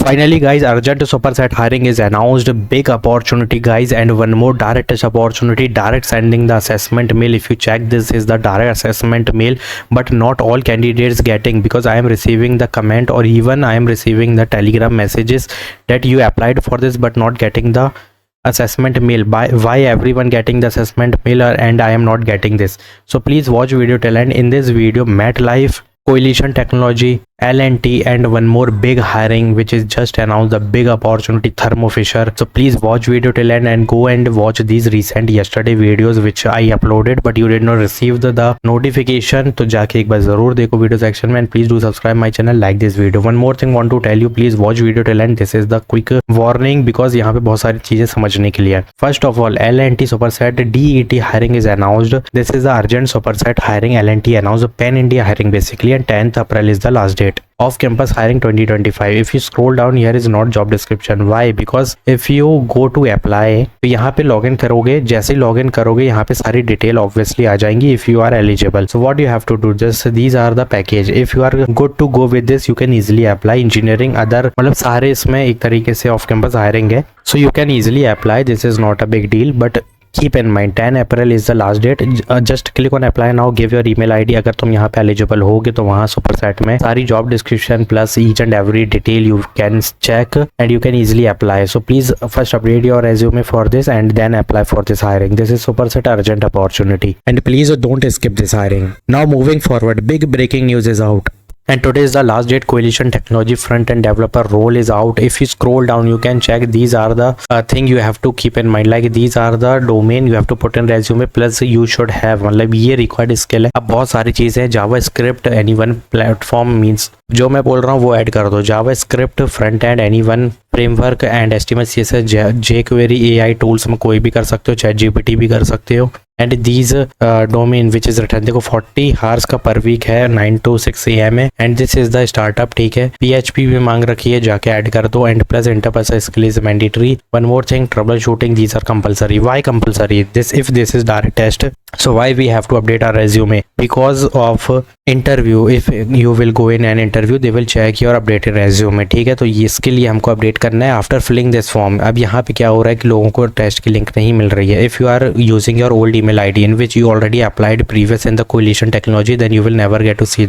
Finally guys, urgent superset hiring is announced. Big opportunity guys, and one more direct test opportunity, direct sending the assessment mail. If you check, this is the direct assessment mail, but not all candidates getting, because I am receiving the comment, or even I am receiving the telegram messages that you applied for this but not getting the assessment mail. Why everyone getting the assessment mail and I am not getting this? So please watch video till end. In this video, MetLife, Coalition Technology, L&T, and one more big hiring which is just announced, the big opportunity, Thermo Fisher. So please watch video till end and go and watch these recent yesterday videos which I uploaded, but you did not receive the notification. तो जाके एक बार जरूर देखो video section में, and please do subscribe my channel, like this video. One more thing want to tell you, please watch video till end. This is the quick warning because यहाँ पे बहुत सारी चीजें समझने के लिए है. First of all, L&T Superset DET hiring is announced. This is the urgent Superset hiring. L&T announced Pan India hiring basically, and 10th April is the last date. Off campus hiring 2025. If you scroll down, here is not job description. Why? Because if you go to apply, तो यहाँ पे login करोगे, जैसे ही login करोगे यहाँ पे सारी detail obviously आ जाएंगी if you are eligible. So what you have to do, just these are the package. If you are good to go with this, you can easily apply. Engineering, other, मतलब सारे इसमें एक तरीके से off campus hiring है, so you can easily apply. This is not a big deal, but keep in mind 10 April is the last date. Just click on apply now, give your email ID. अगर तुम यहाँ पे eligible होगे तो वहाँ superset में सारी job description plus each and every detail you can check and you can easily apply. So please first update your resume for this and then apply for this hiring. This is Superset urgent opportunity, and please don't skip this hiring. Now moving forward, big breaking news is out. And today is the last date. Coalition Technology front-end developer role is out. If you scroll down, you can check. These are the thing you have to keep in mind. Like these are the domain you have to put in resume. Plus you should have, मतलब ये required skill है. अब बहुत सारी चीजें, JavaScript, any1 platform means जो मैं बोल रहा हूँ वो ऐड कर दो. JavaScript, front-end, any1 framework and HTML CSS, jQuery, AI tools में कोई भी कर सकते हो, ChatGPT भी कर सकते हो. And these domain which is return, देखो 40 हार्स का पर वीक है, 9 to 6 AM है, and this is the startup. ठीक है, PHP भी मांग रखी है, जाके ऐड कर दो. And plus interpersonal skill is mandatory. One more thing, troubleshooting, these are compulsory. Why compulsory? This if this is direct test, so why we have to update our resume? Because of interview. If you will go in an interview, they will check your updated resume. ठीक है, तो ये इसके लिए हमको update करना है after filling this form. अब यहाँ पे क्या हो रहा है कि लोगों को टेस्ट की लिंक नहीं मिल रही है. If you are using your old email ID in which you already applied previous in the Coalition Technology, then you will never get to see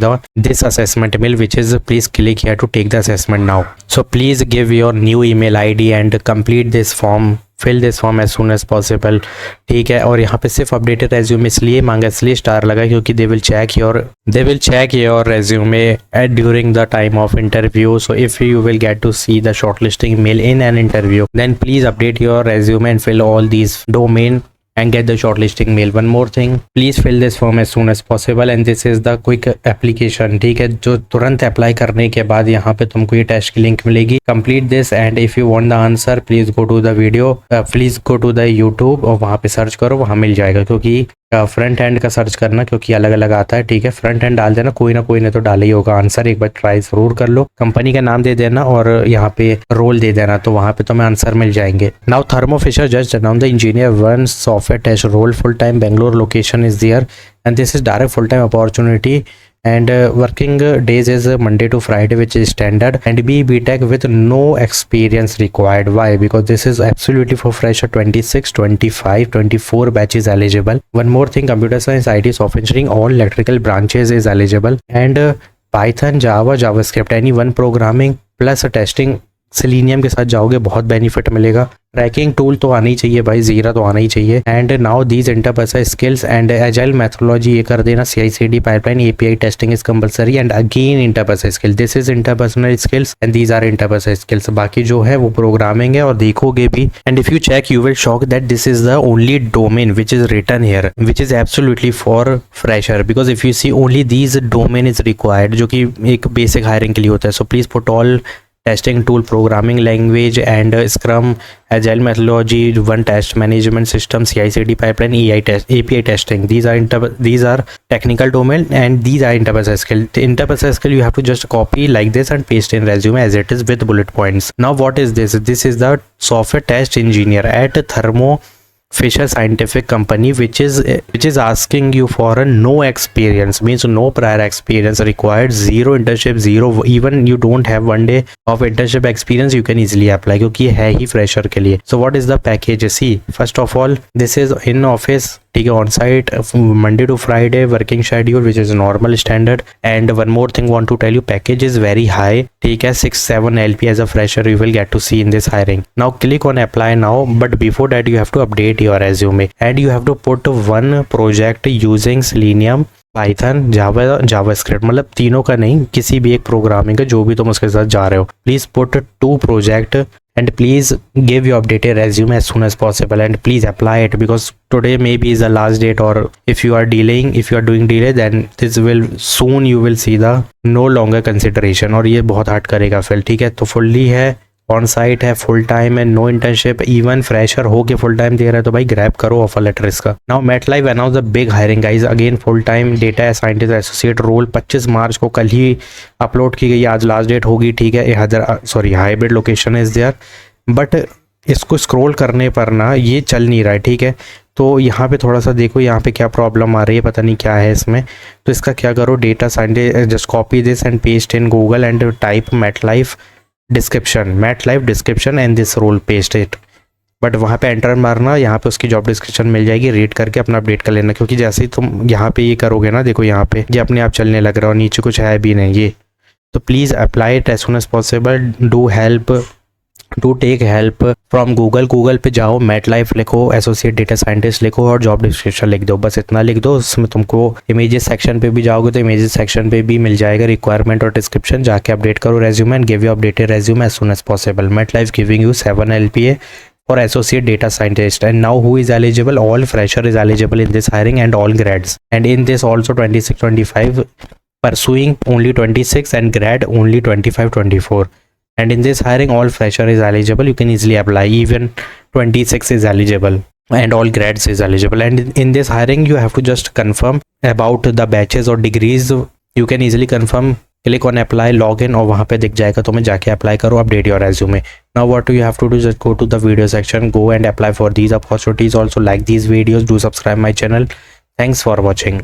this assessment mail, which is please click here to take the assessment now. So please give your new email ID and complete this form. Fill this form as soon as possible. ठीक है, और यहाँ पे सिर्फ updated resume इसलिए मांगा, इसलिए star लगा क्योंकि they will check your resume at during the time of interview. So if you will get to see the shortlisting mail in an interview, then please update your resume and fill all these domain and get the shortlisting mail. One more thing, please fill this form as soon as possible, and this is the quick application. ठीक है, जो तुरंत apply करने के बाद यहाँ पे तुमको ये टेस्ट की लिंक मिलेगी. Complete this, and if you want the answer please go to the video, please go to the YouTube और वहाँ पे सर्च करो, वहाँ मिल जाएगा. क्योंकि फ्रंट एंड का सर्च करना, क्योंकि अलग अलग आता है. ठीक है, फ्रंट एंड डाल देना, कोई ना कोई ने तो डाला ही होगा आंसर. एक बार ट्राई जरूर कर लो. कंपनी का नाम दे देना और यहाँ पे रोल दे देना, तो वहाँ पे तुम्हें आंसर मिल जाएंगे. Now Thermo Fisher just announce the engineer 1 software test role, full time Bangalore location is there, and this is direct full time opportunity. And working days is Monday to Friday, which is standard, and BTech with no experience required. Why? Because this is absolutely for fresher. 26, 25, 24 batches eligible. One more thing, computer science, IT, software engineering, all electrical branches is eligible, and Python, Java, JavaScript, any one programming plus testing. Selenium के साथ जाओगे, बहुत benefit मिलेगा. Tracking tool तो आना ही चाहिए भाई, जीरा तो आना ही चाहिए. And now these interpersonal skills and agile methodology ये कर देना. CI/CD pipeline, API testing is compulsory, and again interpersonal skill. This is interpersonal skills and these are interpersonal skills. बाकी जो है वो प्रोग्रामिंग है, और देखोगे भी, and if you check you will shock that this is the only domain which is written here, which is absolutely for fresher. Because if you see only these domain is required, जो कि एक basic hiring के लिए होता है. So please put all testing tool, programming language, and Scrum, Agile methodology, one test management system, CI/CD pipeline, API testing. These are technical domain, and these are interpersonal skill. The interpersonal skill you have to just copy like this and paste in resume as it is with bullet points. Now what is this? This is the software test engineer at Thermo Fisher Scientific company, which is asking you for a no experience, means no prior experience required, zero internship, zero, even you don't have 1 day of internship experience, you can easily apply क्योंकि ये है ही fresher के लिए. So what is the package? See, first of all, this is in office, ठीक है, on site, Monday to Friday working schedule, which is normal standard. And one more thing want to tell you, package is very high, ठीक है, 6-7 LP as a fresher you will get to see in this hiring. Now click on apply now, but before that you have to update your resume and you have to put one project using Selenium, Python, JavaScript, मतलब तीनों का नहीं, किसी भी एक programming का जो भी तुम उसके साथ जा रहे हो. Please put 2 project and please give your updated resume as soon as possible and please apply it because today maybe is the last date, or if you are doing delay then this will soon you will see the no longer consideration और ये बहुत hard करेगा फिर. ठीक है, तो fully है, on site है, फुल टाइम है, नो इंटर्नशिप, इवन फ्रेशर हो के फुल टाइम दे रहा है, तो भाई ग्रैब करो ऑफर लेटर इसका. Now MATLAB announce the big hiring guys, again full time data scientist associate role 25 मार्च को कल ही अपलोड की गई, आज लास्ट डेट होगी. ठीक है, hybrid location is there, but इसको स्क्रॉल करने पर ना ये चल नहीं रहा है. ठीक है, तो यहाँ पे थोड़ा सा देखो यहाँ पे क्या प्रॉब्लम आ रही है, पता नहीं क्या है इसमें. तो इसका क्या करो, data scientist, just copy this and paste in Google and type MATLAB description and this role, paste it. But वहाँ पे एंटर मारना, यहाँ पे उसकी जॉब डिस्क्रिप्शन मिल जाएगी, रीड करके अपना अपडेट कर लेना, क्योंकि जैसे ही तुम यहाँ पे ये करोगे ना, देखो यहाँ पे ये अपने आप चलने लग रहा है और नीचे कुछ है भी नहीं ये. तो please apply it as soon as possible, do take help from Google पे जाओ, MATLAB लिखो, एसोसिएट डेटा साइंटिस्ट लिखो और जॉब डिस्क्रिप्शन लिख दो, बस इतना लिख दो. उसमें तुमको इमेजेस सेक्शन पे भी जाओगे तो इमेजेस सेक्शन पे भी मिल जाएगा रिक्वायरमेंट और डिस्क्रिप्शन, जाके अपडेट करो resume and give you updated resume as soon as possible. MATLAB giving you 7 LPA for associate data scientist. And now who is eligible? All fresher is eligible in this hiring and all grads, and in this also 26-25 pursuing only 26 and grad only 25-24. And in this hiring all fresher is eligible, you can easily apply, even 26 is eligible and all grads is eligible. And in this hiring you have to just confirm about the batches or degrees, you can easily confirm, click on apply, log in और वहाँ पे दिख जाएगा, तुम्हें जाके apply करो, update your resume. Now what you have to do is just go to the video section, go and apply for these opportunities. Also like these videos, do subscribe my channel. Thanks for watching.